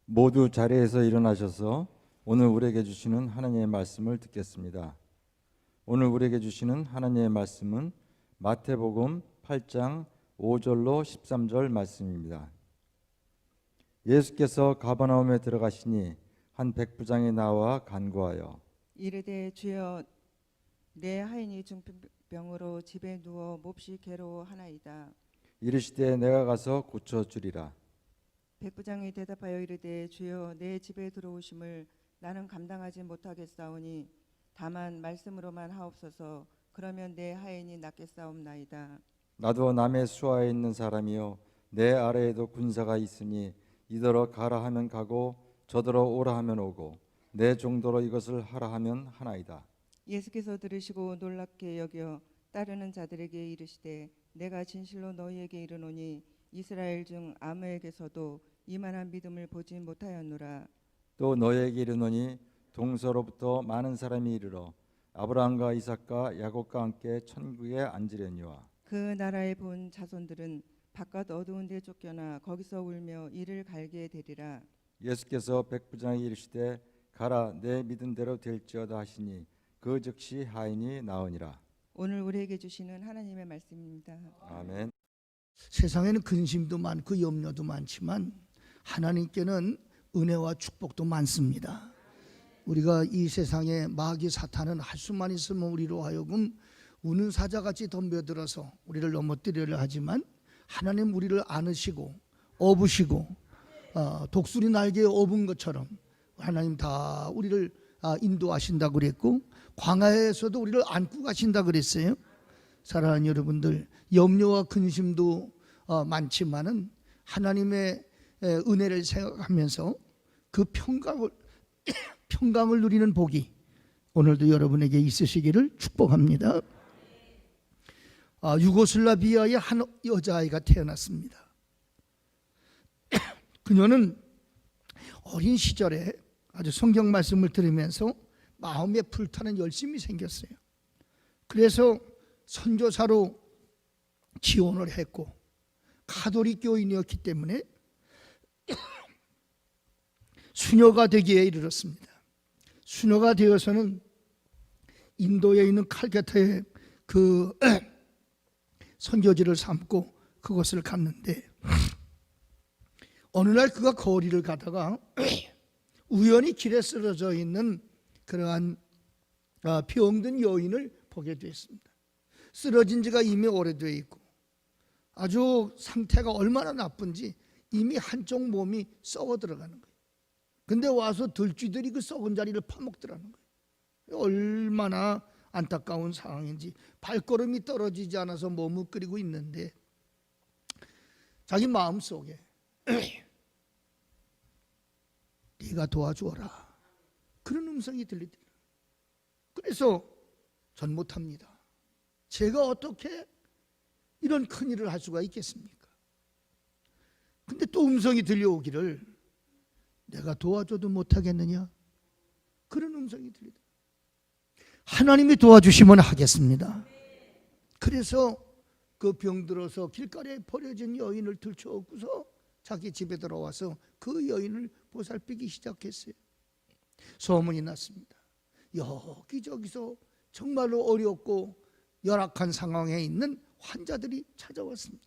모두 자리에서 일어나셔서 오늘 우리에게 주시는 하나님의 말씀을 듣겠습니다. 오늘 우리에게 주시는 하나님의 말씀은 마태복음 8장 5절로 13절 말씀입니다. 예수께서 가버나움에 들어가시니 한 백부장이 나와 간구하여 이르되 주여 내 하인이 중풍병으로 집에 누워 몹시 괴로워하나이다. 이르시되 내가 가서 고쳐 주리라. 백부장이 대답하여 이르되 주여 내 집에 들어오심을 나는 감당하지 못하겠사오니 다만 말씀으로만 하옵소서. 그러면 내 하인이 낫겠사옵나이다. 나도 남의 수하에 있는 사람이요 내 아래에도 군사가 있으니 이더러 가라 하면 가고 저더러 오라 하면 오고 내 정도로 이것을 하라 하면 하나이다. 예수께서 들으시고 놀랍게 여겨 따르는 자들에게 이르시되 내가 진실로 너희에게 이르노니 이스라엘 중 아무에게서도 이만한 믿음을 보지 못하였노라. 또 너희에게 이르노니 동서로부터 많은 사람이 이르러 아브라함과 이삭과 야곱과 함께 천국에 앉으려니와 그 나라에 본 자손들은 바깥 어두운 데 쫓겨나 거기서 울며 이를 갈게 되리라. 예수께서 백부장에게 이르시되 가라 내 믿은 대로 될지어다 하시니 그 즉시 하인이 나으니라. 오늘 우리에게 주시는 하나님의 말씀입니다. 아멘. 세상에는 근심도 많고 염려도 많지만 하나님께는 은혜와 축복도 많습니다. 우리가 이 세상에 마귀 사탄은 할 수만 있으면 우리로 하여금 우는 사자같이 덤벼들어서 우리를 넘어뜨리려 하지만 하나님 우리를 안으시고 업으시고 독수리 날개에 업은 것처럼 하나님 다 우리를 인도하신다고 그랬고 광야에서도 우리를 안고 가신다 그랬어요. 사랑하는 여러분들, 염려와 근심도 많지만은 하나님의 은혜를 생각하면서 그 평강을 누리는 복이 오늘도 여러분에게 있으시기를 축복합니다. 유고슬라비아의 한 여자아이가 태어났습니다. 그녀는 어린 시절에 아주 성경 말씀을 들으면서 마음에 불타는 열심이 생겼어요. 그래서 선교사로 지원을 했고 가톨릭 교인이었기 때문에 수녀가 되기에 이르렀습니다. 수녀가 되어서는 인도에 있는 칼카타의 그 선교지를 삼고 그것을 갔는데 어느 날 그가 거리를 가다가 우연히 길에 쓰러져 있는 그러한 병든 여인을 보게 됐습니다. 쓰러진 지가 이미 오래되어 있고 아주 상태가 얼마나 나쁜지 이미 한쪽 몸이 썩어 들어가는 거예요. 근데 와서 들쥐들이 그 썩은 자리를 파먹더라는 거예요. 얼마나 안타까운 상황인지. 발걸음이 떨어지지 않아서 머뭇거리고 있는데 자기 마음속에 네가 도와주어라 그런 음성이 들리더라. 그래서 전 못합니다. 제가 어떻게 이런 큰일을 할 수가 있겠습니까? 근데 또 음성이 들려오기를 내가 도와줘도 못하겠느냐? 그런 음성이 들리더라. 하나님이 도와주시면 하겠습니다. 그래서 그 병들어서 길가에 버려진 여인을 들쳐업고서 자기 집에 들어와서 그 여인을 보살피기 시작했어요. 소문이 났습니다. 여기저기서 정말로 어렵고 열악한 상황에 있는 환자들이 찾아왔습니다.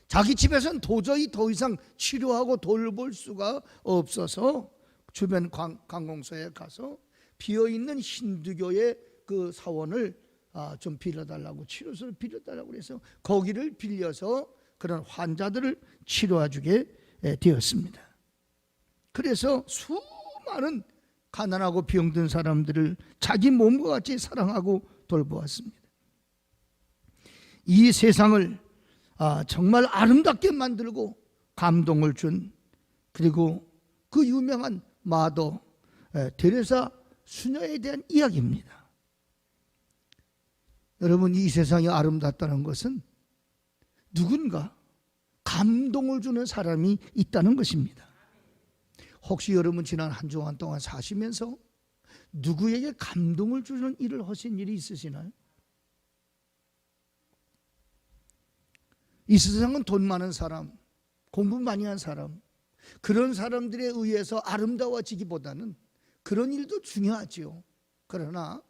자기 집에서는 도저히 더 이상 치료하고 돌볼 수가 없어서 주변 관공서에 가서 비어있는 힌두교의 그 사원을 좀 빌려달라고, 치료소를 빌려달라고 해서 거기를 빌려서 그런 환자들을 치료해주게 되었습니다. 그래서 수많은 가난하고 병든 사람들을 자기 몸과 같이 사랑하고 돌보았습니다. 이 세상을 정말 아름답게 만들고 감동을 준, 그리고 그 유명한 마더 테레사 수녀에 대한 이야기입니다. 여러분, 이 세상이 아름답다는 것은 누군가 감동을 주는 사람이 있다는 것입니다. 혹시 여러분 지난 한 주간 동안 사시면서 누구에게 감동을 주는 일을 하신 일이 있으시나요? 이 세상은 돈 많은 사람, 공부 많이 한 사람, 그런 사람들에 의해서 아름다워지기보다는 그런 일도 중요하지요. 그러나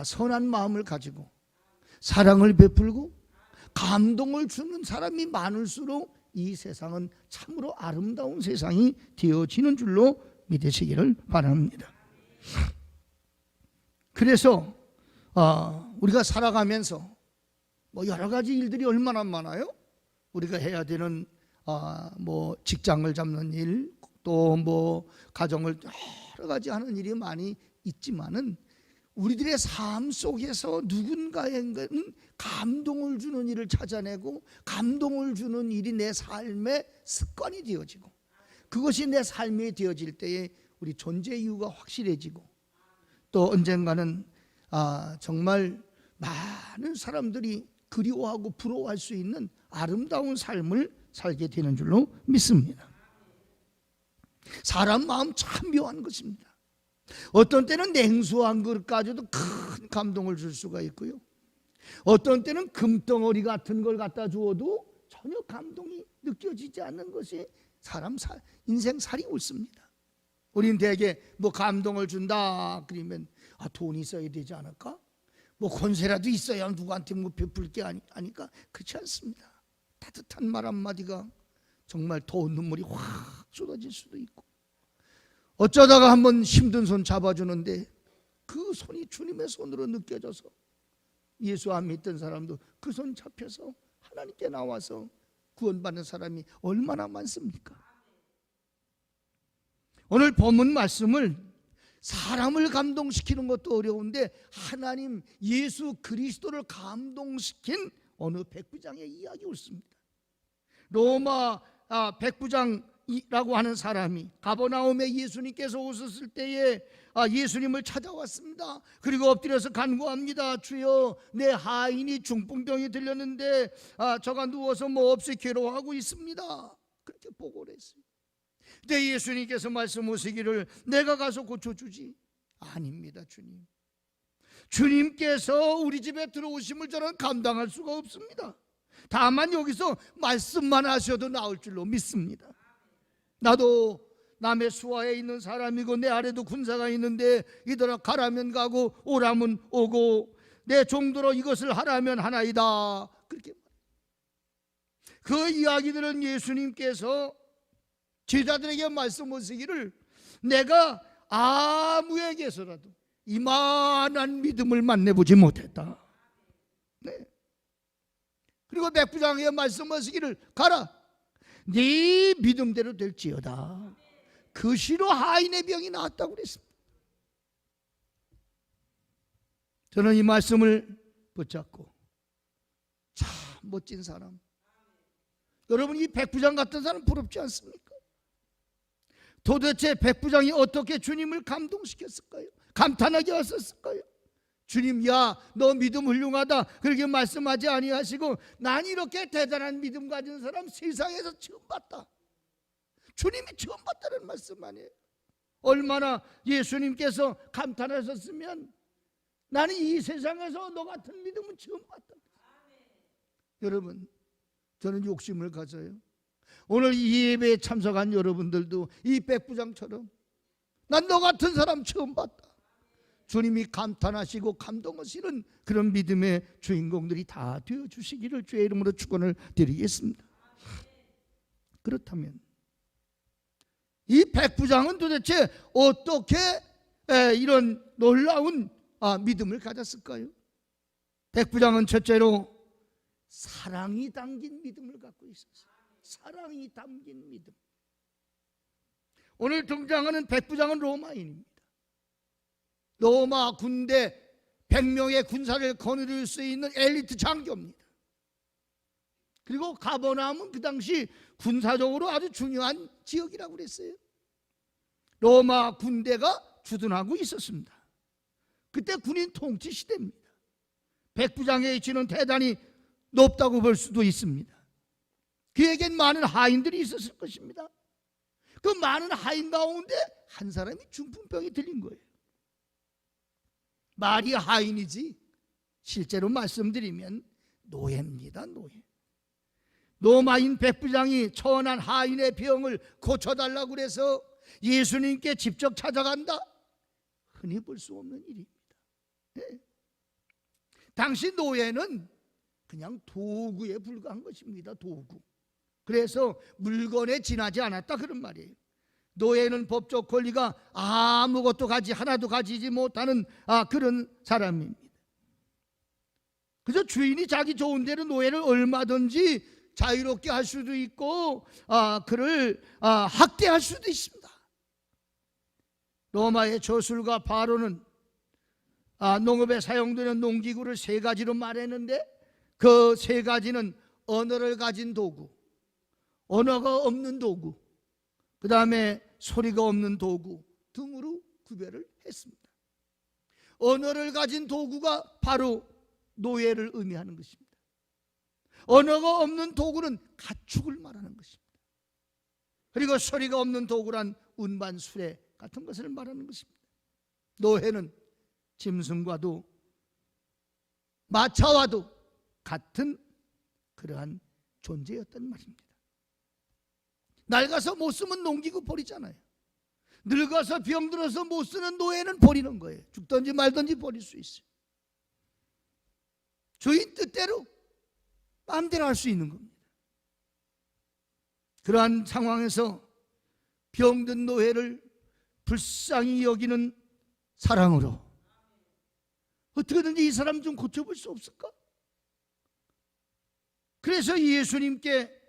선한 마음을 가지고 사랑을 베풀고 감동을 주는 사람이 많을수록 이 세상은 참으로 아름다운 세상이 되어지는 줄로 믿으시기를 바랍니다. 그래서 우리가 살아가면서 여러 가지 일들이 얼마나 많아요. 우리가 해야 되는 직장을 잡는 일, 또 가정을 여러 가지 하는 일이 많이 있지만은 우리들의 삶 속에서 누군가에게는 감동을 주는 일을 찾아내고 감동을 주는 일이 내 삶의 습관이 되어지고 그것이 내 삶이 되어질 때에 우리 존재 이유가 확실해지고 또 언젠가는 정말 많은 사람들이 그리워하고 부러워할 수 있는 아름다운 삶을 살게 되는 줄로 믿습니다. 사람 마음 참 묘한 것입니다. 어떤 때는 냉수한 것까지도 큰 감동을 줄 수가 있고요. 어떤 때는 금덩어리 같은 걸 갖다 주어도 전혀 감동이 느껴지지 않는 것이 사람 인생살이 옳습니다. 우린 대개 감동을 준다 그러면 돈이 있어야 되지 않을까? 권세라도 있어야 누구한테 베풀 게 아니까. 그렇지 않습니다. 따뜻한 말 한마디가 정말 더운 눈물이 확 쏟아질 수도 있고 어쩌다가 한번 힘든 손 잡아주는데 그 손이 주님의 손으로 느껴져서 예수 안 믿던 사람도 그 손 잡혀서 하나님께 나와서 구원받는 사람이 얼마나 많습니까? 오늘 본문 말씀을 사람을 감동시키는 것도 어려운데 하나님 예수 그리스도를 감동시킨 어느 백부장의 이야기 옳습니다. 로마 백부장이라고 하는 사람이 가버나움에 예수님께서 오셨을 때에 예수님을 찾아왔습니다. 그리고 엎드려서 간구합니다. 주여, 내 하인이 중풍병이 들렸는데 저가 누워서 없이 괴로워하고 있습니다. 그렇게 보고를 했어요. 근데 예수님께서 말씀하시기를 내가 가서 고쳐주지. 아닙니다, 주님. 주님께서 우리 집에 들어오심을 저는 감당할 수가 없습니다. 다만 여기서 말씀만 하셔도 나을 줄로 믿습니다. 나도 남의 수하에 있는 사람이고 내 아래도 군사가 있는데 이더라 가라면 가고 오라면 오고 내 종도로 이것을 하라면 하나이다. 그렇게 그 이야기들은 예수님께서 제자들에게 말씀하시기를 내가 아무에게서라도 이만한 믿음을 만나보지 못했다. 네. 그리고 백부장에게 말씀하시기를 가라, 네 믿음대로 될지어다. 그 시로 하인의 병이 나았다고 그랬습니다. 저는 이 말씀을 붙잡고 참 멋진 사람, 여러분 이 백부장 같은 사람 부럽지 않습니까? 도대체 백부장이 어떻게 주님을 감동시켰을까요? 감탄하게 하셨을까요? 주님, 야, 너 믿음 훌륭하다 그렇게 말씀하지 아니하시고 난 이렇게 대단한 믿음 가진 사람 세상에서 처음 봤다. 주님이 처음 봤다는 말씀 아니에요. 얼마나 예수님께서 감탄하셨으면 나는 이 세상에서 너 같은 믿음은 처음 봤다. 여러분, 저는 욕심을 가져요. 오늘 이 예배에 참석한 여러분들도 이 백부장처럼 난 너 같은 사람 처음 봤다. 주님이 감탄하시고 감동하시는 그런 믿음의 주인공들이 다 되어주시기를 주의 이름으로 축원을 드리겠습니다. 그렇다면 이 백부장은 도대체 어떻게 이런 놀라운 믿음을 가졌을까요? 백부장은 첫째로 사랑이 담긴 믿음을 갖고 있었어요. 사랑이 담긴 믿음. 오늘 등장하는 백부장은 로마인입니다. 로마 군대 100명의 군사를 거느릴 수 있는 엘리트 장교입니다. 그리고 가버나움은 그 당시 군사적으로 아주 중요한 지역이라고 그랬어요. 로마 군대가 주둔하고 있었습니다. 그때 군인 통치 시대입니다. 백부장의 위치는 대단히 높다고 볼 수도 있습니다. 그에겐 많은 하인들이 있었을 것입니다. 그 많은 하인 가운데 한 사람이 중풍병이 들린 거예요. 말이 하인이지 실제로 말씀드리면 노예입니다. 로마인 백부장이 천한 하인의 병을 고쳐달라고 그래서 예수님께 직접 찾아간다? 흔히 볼 수 없는 일입니다. 네. 당시 노예는 그냥 도구에 불과한 것입니다. 도구. 그래서 물건에 지나지 않았다 그런 말이에요. 노예는 법적 권리가 아무것도 하나도 가지지 못하는 그런 사람입니다. 그래서 주인이 자기 좋은 대로 노예를 얼마든지 자유롭게 할 수도 있고 그를 학대할 수도 있습니다. 로마의 저술가 바로는 농업에 사용되는 농기구를 세 가지로 말했는데 그 세 가지는 언어를 가진 도구, 언어가 없는 도구, 그 다음에 소리가 없는 도구 등으로 구별을 했습니다. 언어를 가진 도구가 바로 노예를 의미하는 것입니다. 언어가 없는 도구는 가축을 말하는 것입니다. 그리고 소리가 없는 도구란 운반, 수레 같은 것을 말하는 것입니다. 노예는 짐승과도 마차와도 같은 그러한 존재였단 말입니다. 낡아서 못 쓰면 농기구 버리잖아요. 늙어서 병들어서 못 쓰는 노예는 버리는 거예요. 죽든지 말든지 버릴 수 있어요. 주인 뜻대로 마음대로 할 수 있는 겁니다. 그러한 상황에서 병든 노예를 불쌍히 여기는 사랑으로 어떻게든지 이 사람 좀 고쳐볼 수 없을까? 그래서 예수님께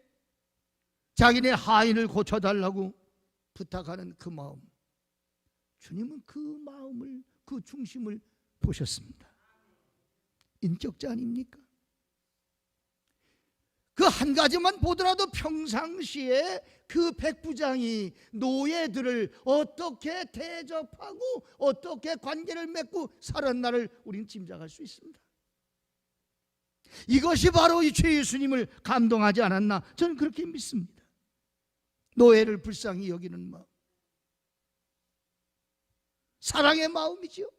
자기네 하인을 고쳐달라고 부탁하는 그 마음, 주님은 그 마음을, 그 중심을 보셨습니다. 인격자 아닙니까? 그 한 가지만 보더라도 평상시에 그 백부장이 노예들을 어떻게 대접하고 어떻게 관계를 맺고 살았나를 우리는 짐작할 수 있습니다. 이것이 바로 이 주 예수님을 감동하지 않았나, 저는 그렇게 믿습니다. 노예를 불쌍히 여기는 마음, 사랑의 마음이죠.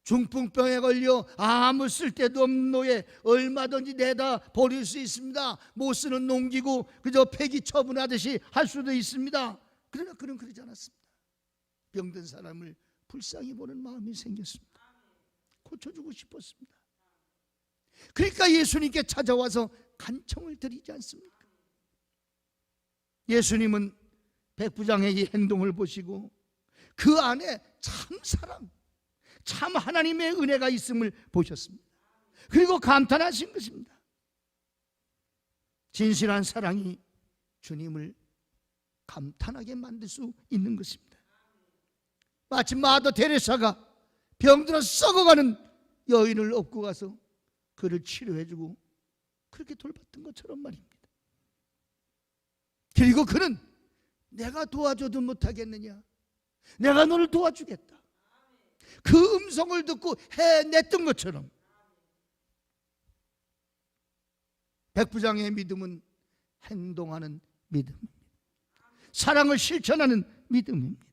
중풍병에 걸려 아무 쓸데도 없는 노예 얼마든지 내다 버릴 수 있습니다. 못 쓰는 농기구 그저 폐기 처분하듯이 할 수도 있습니다. 그러나 그는 그러지 않았습니다. 병든 사람을 불쌍히 보는 마음이 생겼습니다. 고쳐주고 싶었습니다. 그러니까 예수님께 찾아와서 간청을 드리지 않습니까? 예수님은 백부장의 이 행동을 보시고 그 안에 참 사랑, 참 하나님의 은혜가 있음을 보셨습니다. 그리고 감탄하신 것입니다. 진실한 사랑이 주님을 감탄하게 만들 수 있는 것입니다. 마치 마더 테레사가 병들어 썩어가는 여인을 업고 가서 그를 치료해주고 그렇게 돌봤던 것처럼 말입니다. 그리고 그는 내가 도와줘도 못하겠느냐, 내가 너를 도와주겠다, 그 음성을 듣고 해냈던 것처럼 백부장의 믿음은 행동하는 믿음입니다. 사랑을 실천하는 믿음입니다.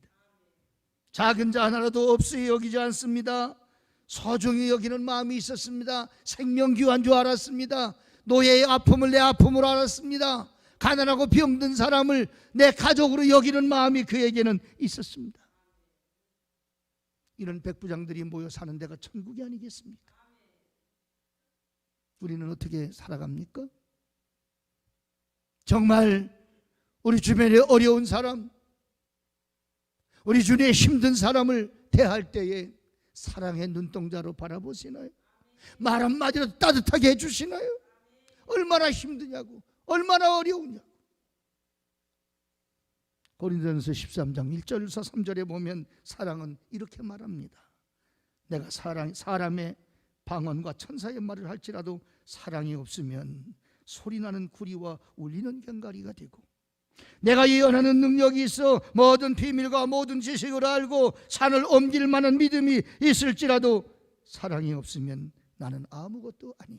작은 자 하나라도 없이 여기지 않습니다. 소중히 여기는 마음이 있었습니다. 생명 귀한 줄 알았습니다. 노예의 아픔을 내 아픔으로 알았습니다. 가난하고 병든 사람을 내 가족으로 여기는 마음이 그에게는 있었습니다. 이런 백부장들이 모여 사는 데가 천국이 아니겠습니까? 우리는 어떻게 살아갑니까? 정말 우리 주변에 어려운 사람, 우리 주변에 힘든 사람을 대할 때에 사랑의 눈동자로 바라보시나요? 말 한마디로 따뜻하게 해주시나요? 얼마나 힘드냐고, 얼마나 어려우냐고. 고린도전서 13장 1절에서 3절에 보면 사랑은 이렇게 말합니다. 내가 사람의 방언과 천사의 말을 할지라도 사랑이 없으면 소리나는 구리와 울리는 견가리가 되고, 내가 예언하는 능력이 있어 모든 비밀과 모든 지식을 알고 산을 옮길 만한 믿음이 있을지라도 사랑이 없으면 나는 아무것도 아니요.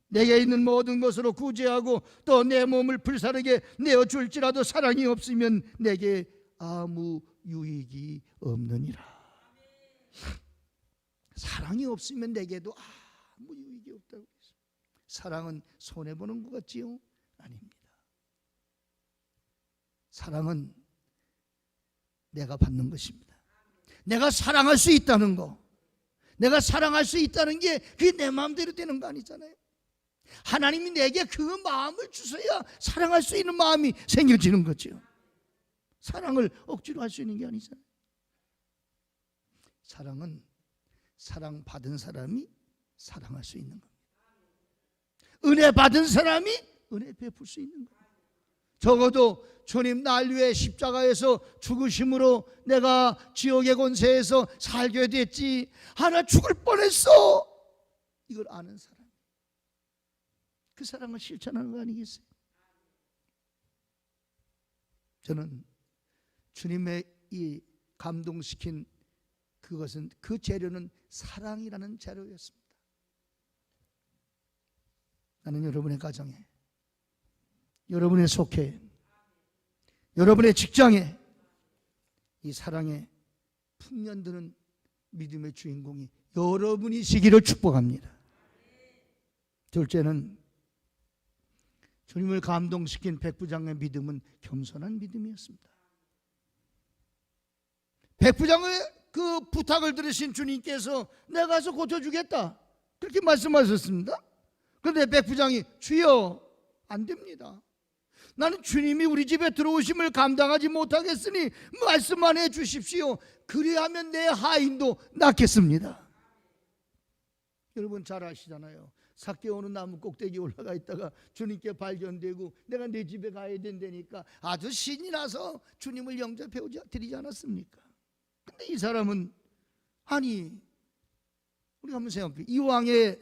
내게 있는 모든 것으로 구제하고 또 내 몸을 불사르게 내어줄지라도 사랑이 없으면 내게 아무 유익이 없느니라. 사랑이 없으면 내게도 아무 유익이 없다고 했어요. 사랑은 손해보는 것 같지요? 아닙니다. 사랑은 내가 받는 것입니다. 내가 사랑할 수 있다는 거, 내가 사랑할 수 있다는 게 그게 내 마음대로 되는 거 아니잖아요. 하나님이 내게 그 마음을 주셔야 사랑할 수 있는 마음이 생겨지는 거죠. 사랑을 억지로 할 수 있는 게 아니잖아요. 사랑은 사랑받은 사람이 사랑할 수 있는 겁니다. 은혜 받은 사람이 은혜 베풀 수 있는 겁니다. 적어도 주님 날 위해 십자가에서 죽으심으로 내가 지옥의 권세에서 살게 됐지, 하나 죽을 뻔했어, 이걸 아는 사람, 그 사랑을 실천하는 거 아니겠어요? 저는 주님의 이 감동시킨 그것은, 그 재료는 사랑이라는 재료였습니다. 나는 여러분의 가정에, 여러분의 속해, 여러분의 직장에 이 사랑의 풍년드는 믿음의 주인공이 여러분이시기를 축복합니다. 둘째는 주님을 감동시킨 백부장의 믿음은 겸손한 믿음이었습니다. 백부장의 그 부탁을 들으신 주님께서 내가 가서 고쳐주겠다, 그렇게 말씀하셨습니다. 그런데 백부장이 주여, 안 됩니다. 나는 주님이 우리 집에 들어오심을 감당하지 못하겠으니 말씀만 해 주십시오. 그리하면 내 하인도 낫겠습니다. 여러분 잘 아시잖아요. 삭개오는 나무 꼭대기에 올라가 있다가 주님께 발견되고 내가 내 집에 가야 된다니까 아주 신이 나서 주님을 영접해 드리지 않았습니까? 근데 이 사람은, 아니, 우리가 한번 생각해, 이왕에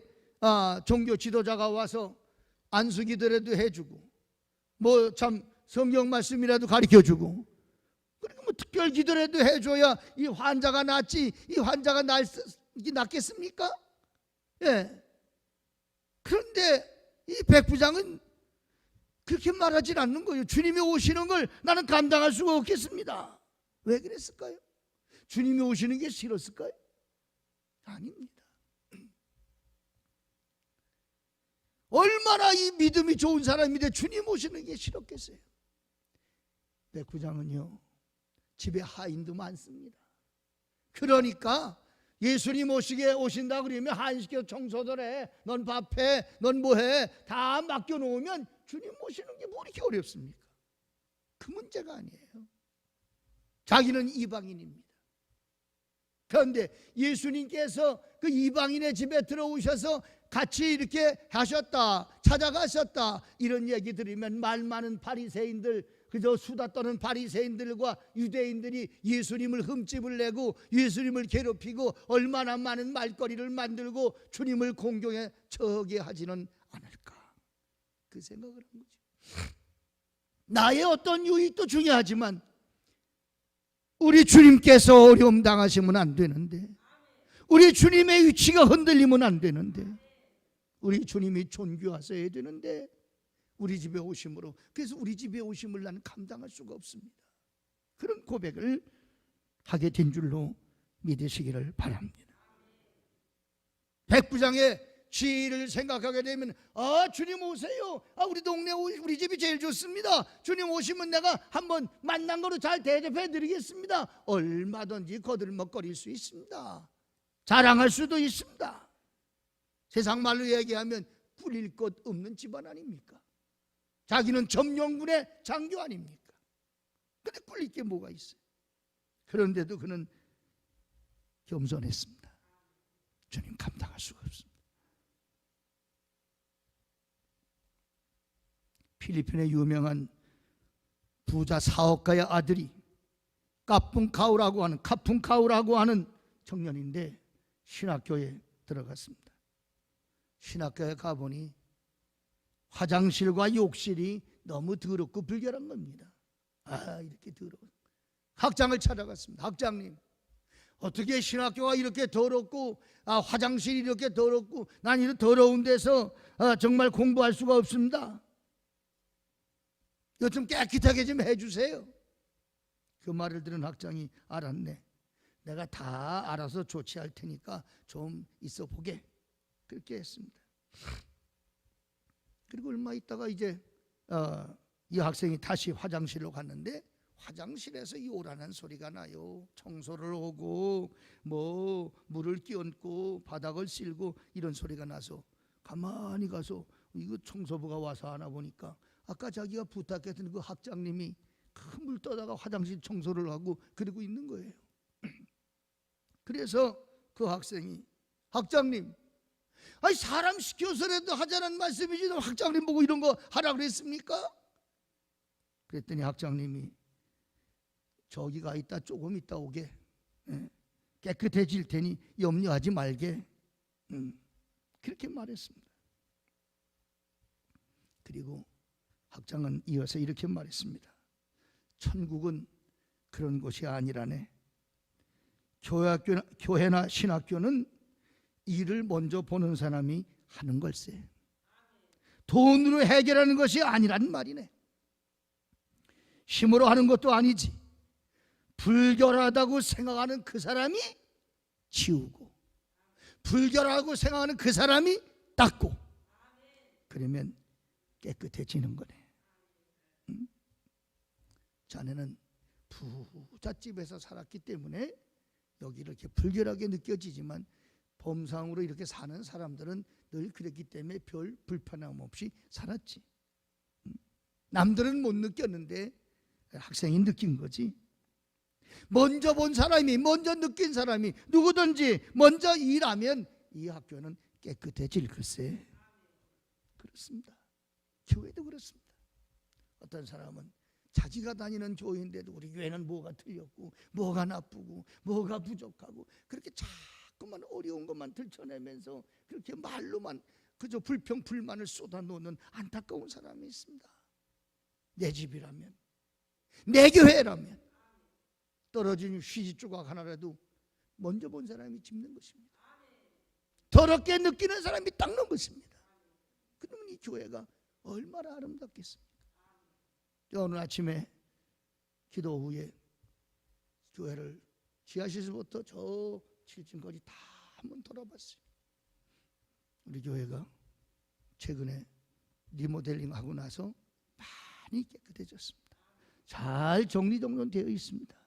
종교 지도자가 와서 안수기도라도 해주고 뭐 참 성경 말씀이라도 가르쳐주고, 그리고 뭐 특별 기도라도 해줘야 이 환자가 낫지, 이 환자가 낫겠습니까? 예. 그런데 이 백부장은 그렇게 말하지 않는 거예요. 주님이 오시는 걸 나는 감당할 수가 없겠습니다. 왜 그랬을까요? 주님이 오시는 게 싫었을까요? 아닙니다. 얼마나 이 믿음이 좋은 사람인데 주님 오시는 게 싫었겠어요? 백부장은요, 집에 하인도 많습니다. 그러니까 예수님 오신다 그러면 하인시켜 청소들 해, 넌 밥해, 넌 뭐해, 다 맡겨놓으면 주님 모시는 게 뭐 이렇게 어렵습니까? 그 문제가 아니에요. 자기는 이방인입니다. 그런데 예수님께서 그 이방인의 집에 들어오셔서 같이 이렇게 하셨다, 찾아가셨다, 이런 얘기 들으면 말 많은 바리새인들, 그저 수다 떠는 바리새인들과 유대인들이 예수님을 흠집을 내고 예수님을 괴롭히고 얼마나 많은 말거리를 만들고 주님을 공경에 처하게 하지는 않을까, 그 생각을 한 거죠. 나의 어떤 유익도 중요하지만 우리 주님께서 어려움 당하시면 안 되는데, 우리 주님의 위치가 흔들리면 안 되는데, 우리 주님이 존귀하셔야 되는데 우리 집에 오심으로, 그래서 우리 집에 오심을 나는 감당할 수가 없습니다. 그런 고백을 하게 된 줄로 믿으시기를 바랍니다. 백부장의 지혜를 생각하게 되면, 주님 오세요, 우리 동네 우리 집이 제일 좋습니다, 주님 오시면 내가 한번 만난 거로 잘 대접해 드리겠습니다, 얼마든지 거들먹거릴 수 있습니다. 자랑할 수도 있습니다. 세상 말로 얘기하면 꿀릴 것 없는 집안 아닙니까? 자기는 점령군의 장교 아닙니까? 근데 꿀릴 게 뭐가 있어요? 그런데도 그는 겸손했습니다. 주님 감당할 수가 없습니다. 필리핀의 유명한 부자 사업가의 아들이 카풍카우라고 하는 청년인데 신학교에 들어갔습니다. 신학교에 가보니 화장실과 욕실이 너무 더럽고 불결한 겁니다. 이렇게 더러워. 학장을 찾아갔습니다. 학장님, 어떻게 신학교가 이렇게 더럽고 화장실이 이렇게 더럽고 난 이런 더러운 데서 정말 공부할 수가 없습니다. 이거 좀 깨끗하게 좀 해주세요. 그 말을 들은 학장이, 알았네, 내가 다 알아서 조치할 테니까 좀 있어 보게, 그렇게 했습니다. 그리고 얼마 있다가 이제 이 학생이 다시 화장실로 갔는데 화장실에서 이 오라는 소리가 나요. 청소를 하고 뭐 물을 끼얹고 바닥을 쓸고 이런 소리가 나서 가만히 가서 이거 청소부가 와서 하나 보니까 아까 자기가 부탁했던 그 학장님이 큰 물 떠다가 화장실 청소를 하고 그러고 있는 거예요. 그래서 그 학생이 학장님, 아니 사람 시켜서라도 하자는 말씀이지 학장님 보고 이런 거 하라 그랬습니까? 그랬더니 학장님이 저기가 있다 조금 있다 오게 깨끗해질 테니 염려하지 말게 그렇게 말했습니다. 그리고 학장은 이어서 이렇게 말했습니다. 천국은 그런 곳이 아니라네. 교회나 신학교는 일을 먼저 보는 사람이 하는 걸세. 돈으로 해결하는 것이 아니란 말이네. 힘으로 하는 것도 아니지. 불결하다고 생각하는 그 사람이 치우고 불결하고 생각하는 그 사람이 닦고 그러면 깨끗해지는 거네. 자네는 부잣집에서 살았기 때문에 여기 이렇게 불결하게 느껴지지만 범상으로 이렇게 사는 사람들은 늘 그랬기 때문에 별 불편함 없이 살았지. 남들은 못 느꼈는데 학생이 느낀 거지. 먼저 본 사람이, 먼저 느낀 사람이 누구든지 먼저 일하면 이 학교는 깨끗해질 글쎄. 그렇습니다. 교회도 그렇습니다. 어떤 사람은 자기가 다니는 교회인데도 우리 교회는 뭐가 틀렸고 뭐가 나쁘고 뭐가 부족하고 그렇게 자꾸만 어려운 것만 들춰내면서 그렇게 말로만 그저 불평 불만을 쏟아놓는 안타까운 사람이 있습니다. 내 집이라면, 내 교회라면 떨어진 휴지 조각 하나라도 먼저 본 사람이 짚는 것입니다. 더럽게 느끼는 사람이 닦는 것입니다. 그러면 이 교회가 얼마나 아름답겠습니까? 오늘 아침에 기도 후에 교회를 지하실부터 저 7층까지 다 한번 돌아봤어요. 우리 교회가 최근에 리모델링하고 나서 많이 깨끗해졌습니다. 잘 정리정돈되어 있습니다.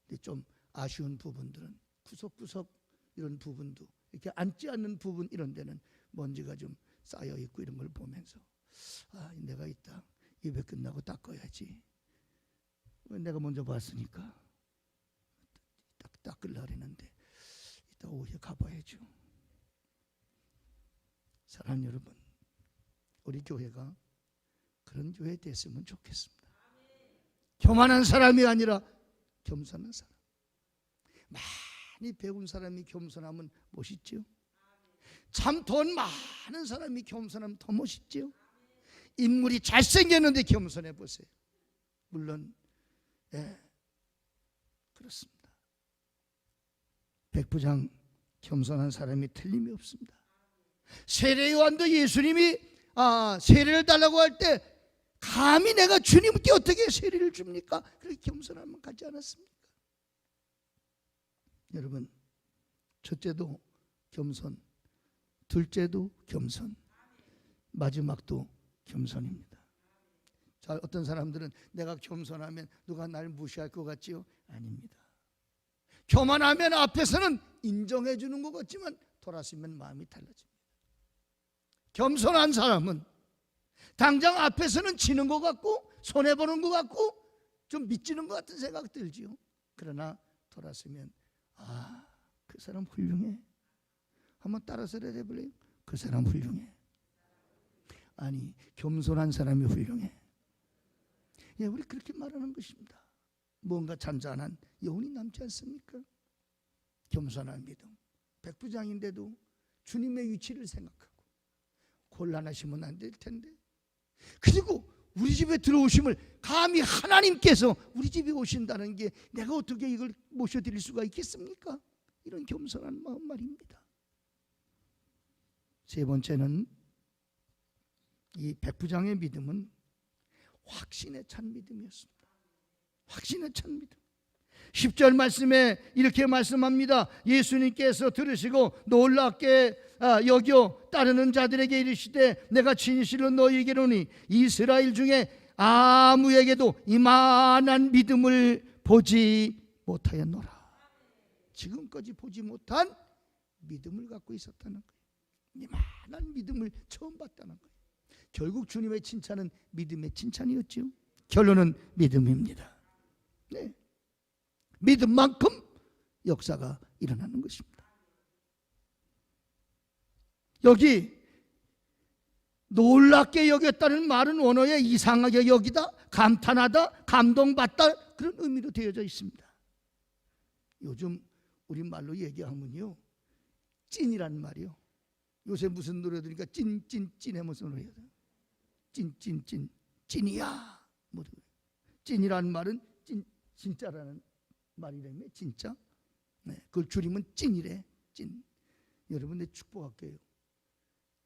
근데 좀 아쉬운 부분들은 구석구석 이런 부분도 이렇게 앉지 않는 부분 이런 데는 먼지가 좀 쌓여 있고 이런 걸 보면서 내가 이따 예배 끝나고 닦아야지. 내가 먼저 봤으니까 닦으려고 했는데 이따 오후에 가봐야죠. 사랑하는 여러분, 우리 교회가 그런 교회 됐으면 좋겠습니다. 교만한 사람이 아니라 겸손한 사람. 많이 배운 사람이 겸손하면 멋있죠. 참 돈 많은 사람이 겸손하면 더 멋있죠. 인물이 잘생겼는데 겸손해 보세요. 물론 그렇습니다. 백부장 겸손한 사람이 틀림이 없습니다. 세례요한도 예수님이 세례를 달라고 할 때 감히 내가 주님께 어떻게 세례를 줍니까? 그렇게 겸손함을 갖지 않았습니까? 여러분, 첫째도 겸손, 둘째도 겸손, 마지막도 겸손입니다. 자, 어떤 사람들은 내가 겸손하면 누가 날 무시할 것 같지요? 아닙니다. 교만하면 앞에서는 인정해 주는 것 같지만 돌아서면 마음이 달라집니다. 겸손한 사람은 당장 앞에서는 지는 것 같고 손해보는 것 같고 좀 미치는 것 같은 생각 들지요. 그러나 돌아서면 그 사람 훌륭해. 한번 따라서 해볼래요? 그 사람 훌륭해. 아니, 겸손한 사람이 훌륭해. 우리 그렇게 말하는 것입니다. 뭔가 잔잔한 여운이 남지 않습니까? 겸손한 믿음. 백부장인데도 주님의 위치를 생각하고 곤란하시면 안 될 텐데, 그리고 우리 집에 들어오심을 감히 하나님께서 우리 집에 오신다는 게 내가 어떻게 이걸 모셔드릴 수가 있겠습니까? 이런 겸손한 마음 말입니다. 세 번째는 이 백부장의 믿음은 확신에 찬 믿음이었습니다. 확신에 찬 믿음. 10절 말씀에 이렇게 말씀합니다. 예수님께서 들으시고 놀랍게 여겨 따르는 자들에게 이르시되 내가 진실로 너희에게 이르노니 이스라엘 중에 아무에게도 이만한 믿음을 보지 못하였노라. 지금까지 보지 못한 믿음을 갖고 있었다는 거예요. 이만한 믿음을 처음 봤다는 거예요. 결국 주님의 칭찬은 믿음의 칭찬이었죠. 결론은 믿음입니다. 네. 믿음만큼 역사가 일어나는 것입니다. 여기 놀랍게 여겼다는 말은 원어에 이상하게 여기다, 감탄하다, 감동받다 그런 의미로 되어져 있습니다. 요즘 우리말로 얘기하면요, 찐이란 말이요. 요새 무슨 노래 들으니까 찐해 무슨 노래야? 찐 찐이야. 뭐 찐이란 말은 진짜라는 말이라며, 진짜. 네, 그걸 줄이면 찐이래. 찐. 여러분 내 축복할게요.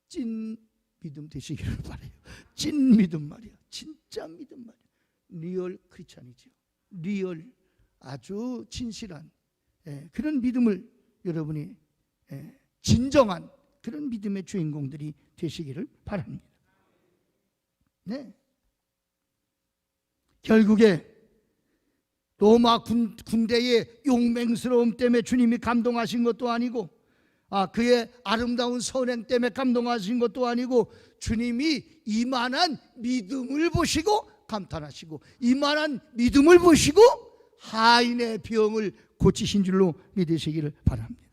찐 믿음 되시기를 바라요. 찐 믿음 말이야. 진짜 믿음 말이야. 리얼 크리스찬이죠. 리얼 아주 진실한 그런 믿음을 여러분이 진정한 그런 믿음의 주인공들이 되시기를 바랍니다. 네. 결국에 로마 군대의 용맹스러움 때문에 주님이 감동하신 것도 아니고, 그의 아름다운 선행 때문에 감동하신 것도 아니고, 주님이 이만한 믿음을 보시고 감탄하시고, 이만한 믿음을 보시고 하인의 병을 고치신 줄로 믿으시기를 바랍니다.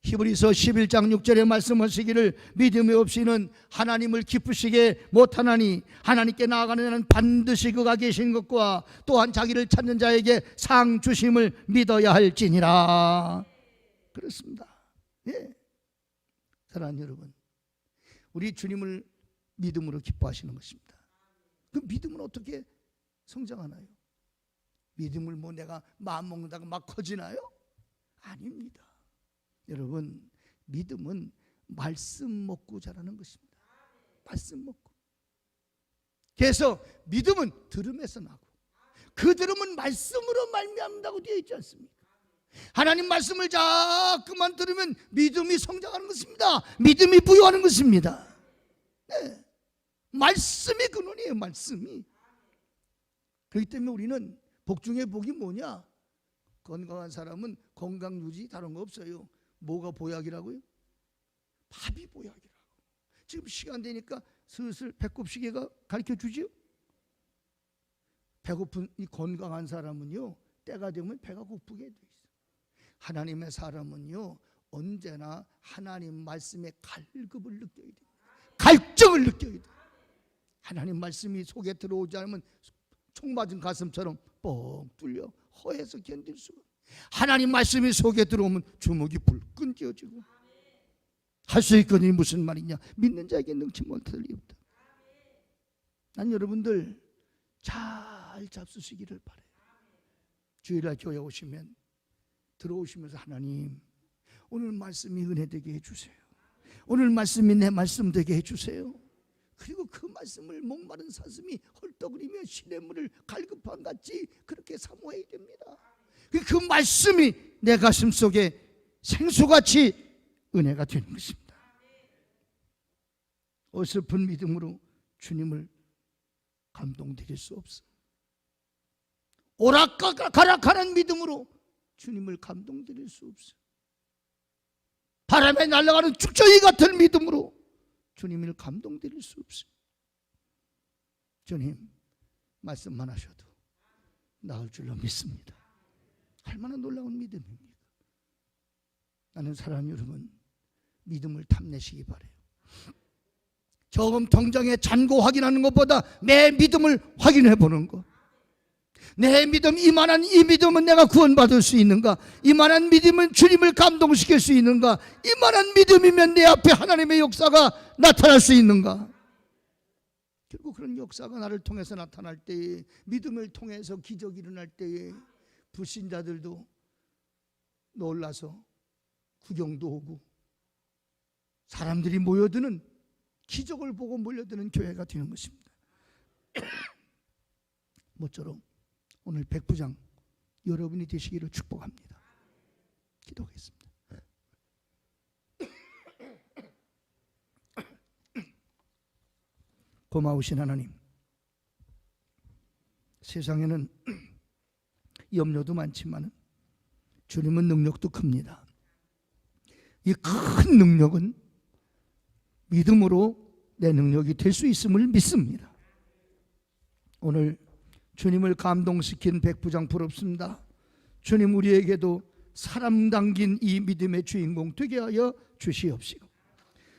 히브리서 11장 6절에 말씀하시기를 믿음이 없이는 하나님을 기쁘시게 못하나니 하나님께 나아가는 자는 반드시 그가 계신 것과 또한 자기를 찾는 자에게 상 주심을 믿어야 할지니라. 그렇습니다. 예. 사랑하는 여러분, 우리 주님을 믿음으로 기뻐하시는 것입니다. 그 믿음은 어떻게 성장하나요? 믿음을 뭐 내가 마음 먹는다고 막 커지나요? 아닙니다. 여러분, 믿음은 말씀 먹고 자라는 것입니다. 말씀 먹고. 그래서 믿음은 들음에서 나고, 그 들음은 말씀으로 말미암는다고 되어 있지 않습니까? 하나님 말씀을 자꾸만 들으면 믿음이 성장하는 것입니다. 믿음이 부여하는 것입니다. 네. 말씀이 근원이에요. 말씀이. 그렇기 때문에 우리는 복 중에 복이 뭐냐? 건강한 사람은 건강 유지 다른 거 없어요. 뭐가 보약이라고요? 밥이 보약이라고. 지금 시간 되니까 슬슬 배꼽시계가 가르쳐 주지요. 배고픈 이 건강한 사람은요, 때가 되면 배가 고프게 돼 있어요. 하나님의 사람은요, 언제나 하나님 말씀의 갈급을 느껴야 돼요. 갈증을 느껴야 돼요. 하나님 말씀이 속에 들어오지 않으면 총 맞은 가슴처럼 뻥 뚫려 허해서 견딜 수가. 하나님 말씀이 속에 들어오면 주먹이 불끈 쥐어지고 할 수 있거든요. 무슨 말이냐? 믿는 자에게 능치 못할 리 없다. 난 여러분들 잘 잡수시기를 바라요. 주일날 교회 오시면 들어오시면서 하나님, 오늘 말씀이 은혜되게 해주세요. 오늘 말씀이 내 말씀 되게 해주세요. 그리고 그 말씀을 목마른 사슴이 헐떡거리며 시냇물을 갈급한 같이 그렇게 사모해야 됩니다. 그 말씀이 내 가슴 속에 생수같이 은혜가 되는 것입니다. 어설픈 믿음으로 주님을 감동드릴 수 없어. 오락가락하는 믿음으로 주님을 감동드릴 수 없어. 바람에 날아가는 쭉정이 같은 믿음으로 주님을 감동드릴 수 없어. 주님 말씀만 하셔도 나을 줄로 믿습니다. 얼마나 놀라운 믿음입니까? 나는 사랑하는 여러분, 믿음을 탐내시기 바라요. 저금 통장에 잔고 확인하는 것보다 내 믿음을 확인해 보는 것. 내 믿음, 이만한 이 믿음은 내가 구원받을 수 있는가? 이만한 믿음은 주님을 감동시킬 수 있는가? 이만한 믿음이면 내 앞에 하나님의 역사가 나타날 수 있는가? 결국 그런 역사가 나를 통해서 나타날 때에, 믿음을 통해서 기적이 일어날 때에 불신자들도 놀라서 구경도 오고 사람들이 모여드는, 기적을 보고 몰려드는 교회가 되는 것입니다. 모쪼록 오늘 백부장 여러분이 되시기를 축복합니다. 기도하겠습니다. 고마우신 하나님, 세상에는 염려도 많지만 주님은 능력도 큽니다. 이 큰 능력은 믿음으로 내 능력이 될 수 있음을 믿습니다. 오늘 주님을 감동시킨 백부장 부럽습니다. 주님, 우리에게도 사람 담긴 이 믿음의 주인공 되게 하여 주시옵시고,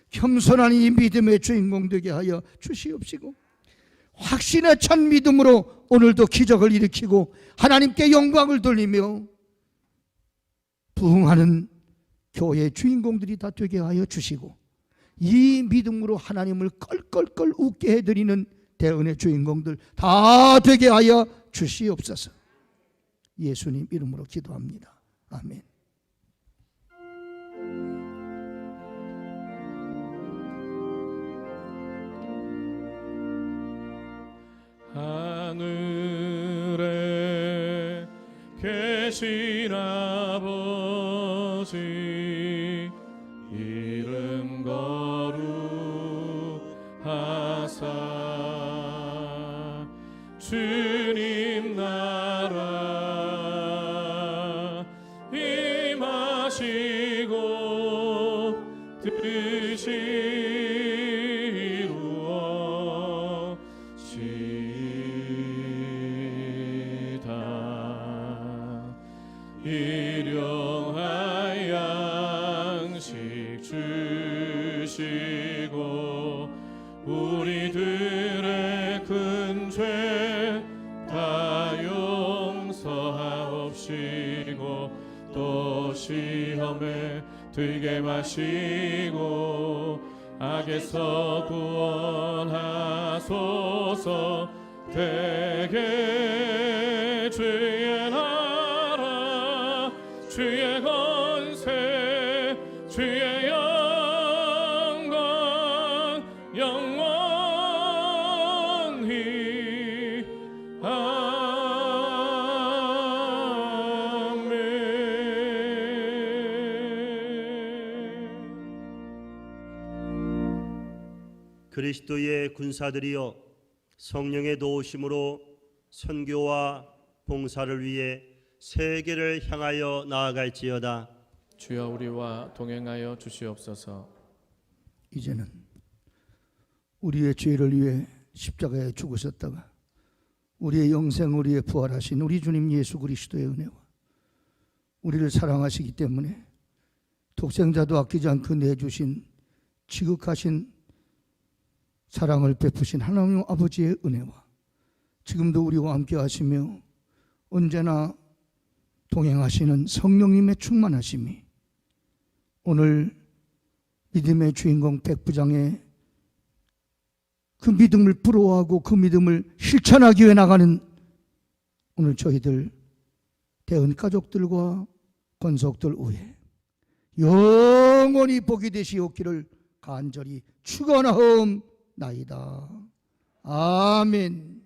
겸손한 이 믿음의 주인공 되게 하여 주시옵시고, 확신에 찬 믿음으로 오늘도 기적을 일으키고 하나님께 영광을 돌리며 부흥하는 교회의 주인공들이 다 되게 하여 주시고, 이 믿음으로 하나님을 껄껄껄 웃게 해드리는 대은의 주인공들 다 되게 하여 주시옵소서. 예수님 이름으로 기도합니다. 아멘. 하늘에 계신 아버지 이름 거룩하사 주님 나라 임하시고 뜻이 이루어지이다. 일용할 양식 주시고 우리들의 큰 죄 다 용서하옵시고 또 시험에 들게 마시고 악에서 구원하소서. 대개 주의 나라 주의 권세 주의 영광 영원히 아멘. 그리스도의 군사들이여 성령의 도우심으로 선교와 봉사를 위해 세계를 향하여 나아갈지어다. 주여 우리와 동행하여 주시옵소서. 이제는 우리의 죄를 위해 십자가에 죽으셨다가 우리의 영생 우리의 부활하신 우리 주님 예수 그리스도의 은혜와 우리를 사랑하시기 때문에 독생자도 아끼지 않고 내주신 지극하신 사랑을 베푸신 하나님 아버지의 은혜와 지금도 우리와 함께 하시며 언제나 동행하시는 성령님의 충만하심이 오늘 믿음의 주인공 백부장의 그 믿음을 부러워하고 그 믿음을 실천하기 위해 나가는 오늘 저희들 대은 가족들과 권속들 위해 영원히 복이 되시옵기를 간절히 축원하옵나이다. 아멘.